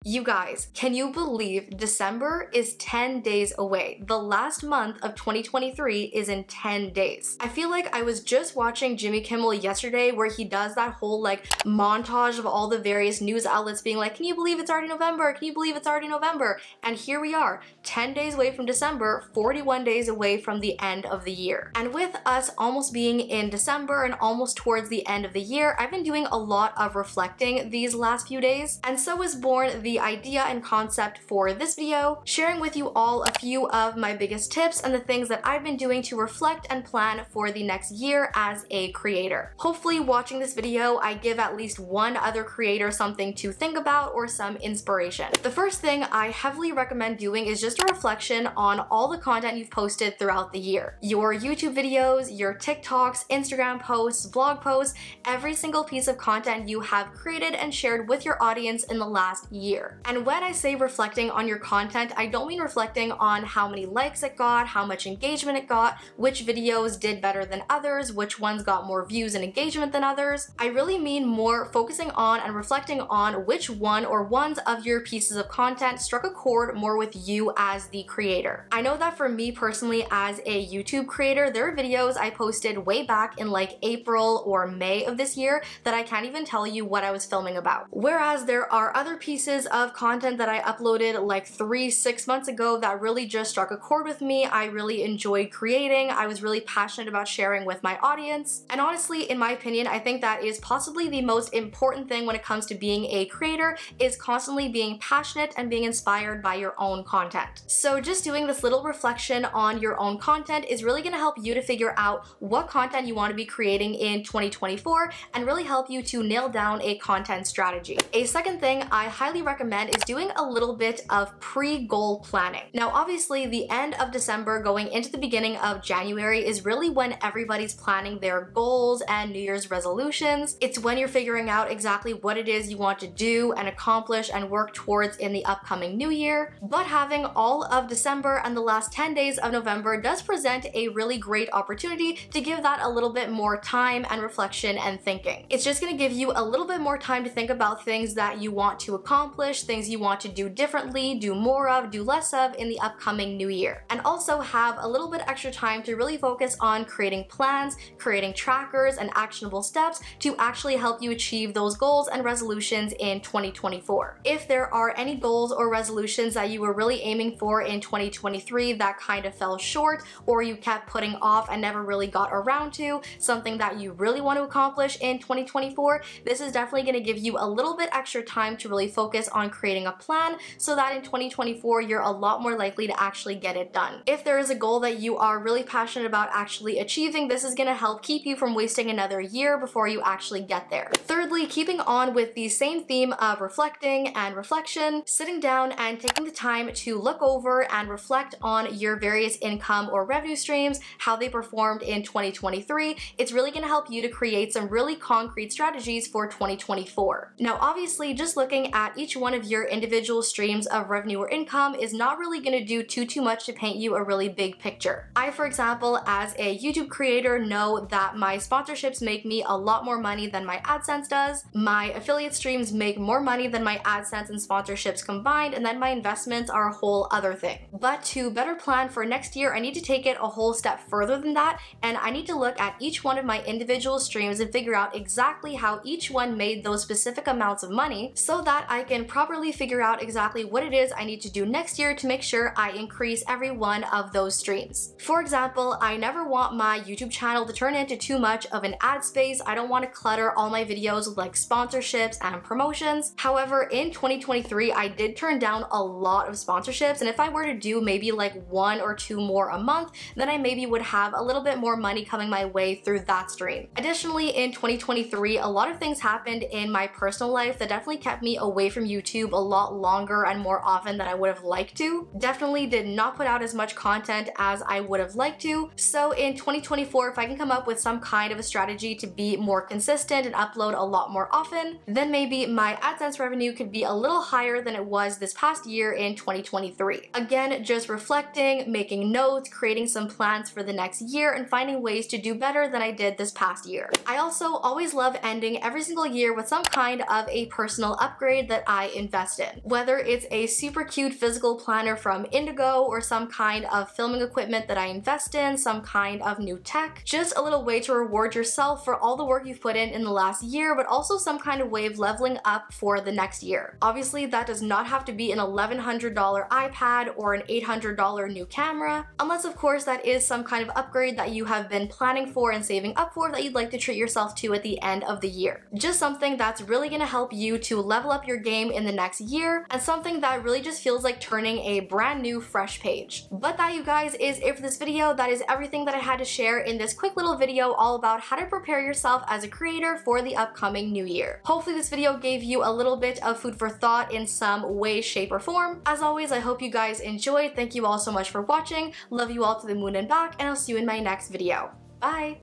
You guys, can you believe December is 10 days away? The last month of 2023 is in 10 days. I feel like I was just watching Jimmy Kimmel yesterday where he does that whole montage of all the various news outlets being like, can you believe it's already November? Can you believe it's already November? And here we are, 10 days away from December, 41 days away from the end of the year. And with us almost being in December and almost towards the end of the year, I've been doing a lot of reflecting these last few days. And so was born the idea and concept for this video, sharing with you all a few of my biggest tips and the things that I've been doing to reflect and plan for the next year as a creator. Hopefully watching this video, I give at least one other creator something to think about or some inspiration. The first thing I heavily recommend doing is just a reflection on all the content you've posted throughout the year. Your YouTube videos, your TikToks, Instagram posts, blog posts, every single piece of content you have created and shared with your audience in the last year. And when I say reflecting on your content, I don't mean reflecting on how many likes it got, how much engagement it got, which videos did better than others, which ones got more views and engagement than others. I really mean more focusing on and reflecting on which one or ones of your pieces of content struck a chord more with you as the creator. I know that for me personally as a YouTube creator, there are videos I posted way back in April or May of this year that I can't even tell you what I was filming about. Whereas there are other pieces of content that I uploaded 3-6 months ago that really just struck a chord with me. I really enjoyed creating. I was really passionate about sharing with my audience. And honestly, in my opinion, I think that is possibly the most important thing when it comes to being a creator, is constantly being passionate and being inspired by your own content. So just doing this little reflection on your own content is really going to help you to figure out what content you want to be creating in 2024 and really help you to nail down a content strategy. A second thing I highly recommend is doing a little bit of pre-goal planning. Now, obviously, the end of December going into the beginning of January is really when everybody's planning their goals and New Year's resolutions. It's when you're figuring out exactly what it is you want to do and accomplish and work towards in the upcoming new year. But having all of December and the last 10 days of November does present a really great opportunity to give that a little bit more time and reflection and thinking. It's just going to give you a little bit more time to think about things that you want to accomplish, things you want to do differently, do more of, do less of in the upcoming new year. And also have a little bit extra time to really focus on creating plans, creating trackers and actionable steps to actually help you achieve those goals and resolutions in 2024. If there are any goals or resolutions that you were really aiming for in 2023 that kind of fell short, or you kept putting off and never really got around to, something that you really want to accomplish in 2024, this is definitely going to give you a little bit extra time to really focus on creating a plan so that in 2024 you're a lot more likely to actually get it done. If there is a goal that you are really passionate about actually achieving, this is going to help keep you from wasting another year before you actually get there. Thirdly, keeping on with the same theme of reflecting and reflection, sitting down and taking the time to look over and reflect on your various income or revenue streams, how they performed in 2023, it's really going to help you to create some really concrete strategies for 2024. Now, obviously, just looking at each one of your individual streams of revenue or income is not really going to do too much to paint you a really big picture. I, for example, as a YouTube creator, know that my sponsorships make me a lot more money than my AdSense does. My affiliate streams make more money than my AdSense and sponsorships combined, and then my investments are a whole other thing. But to better plan for next year, I need to take it a whole step further than that, and I need to look at each one of my individual streams and figure out exactly how each one made those specific amounts of money so that I can properly figure out exactly what it is I need to do next year to make sure I increase every one of those streams. For example, I never want my YouTube channel to turn into too much of an ad space. I don't want to clutter all my videos with sponsorships and promotions. However, in 2023, I did turn down a lot of sponsorships, and if I were to do maybe 1 or 2 more a month, then I maybe would have a little bit more money coming my way through that stream. Additionally, in 2023, a lot of things happened in my personal life that definitely kept me away from YouTube a lot longer and more often than I would have liked to. Definitely did not put out as much content as I would have liked to. So in 2024, if I can come up with some kind of a strategy to be more consistent and upload a lot more often, then maybe my AdSense revenue could be a little higher than it was this past year in 2023. Again, just reflecting, making notes, creating some plans for the next year, and finding ways to do better than I did this past year. I also always love ending every single year with some kind of a personal upgrade that I might invest in. Whether it's a super cute physical planner from Indigo or some kind of filming equipment that I invest in, some kind of new tech, just a little way to reward yourself for all the work you've put in the last year, but also some kind of way of leveling up for the next year. Obviously, that does not have to be an $1,100 iPad or an $800 new camera, unless of course that is some kind of upgrade that you have been planning for and saving up for that you'd like to treat yourself to at the end of the year. Just something that's really gonna help you to level up your game in the next year, and something that really just feels like turning a brand new fresh page. But that, you guys, is it for this video. That is everything that I had to share in this quick little video all about how to prepare yourself as a creator for the upcoming new year. Hopefully this video gave you a little bit of food for thought in some way, shape, or form. As always, I hope you guys enjoyed. Thank you all so much for watching. Love you all to the moon and back, and I'll see you in my next video. Bye!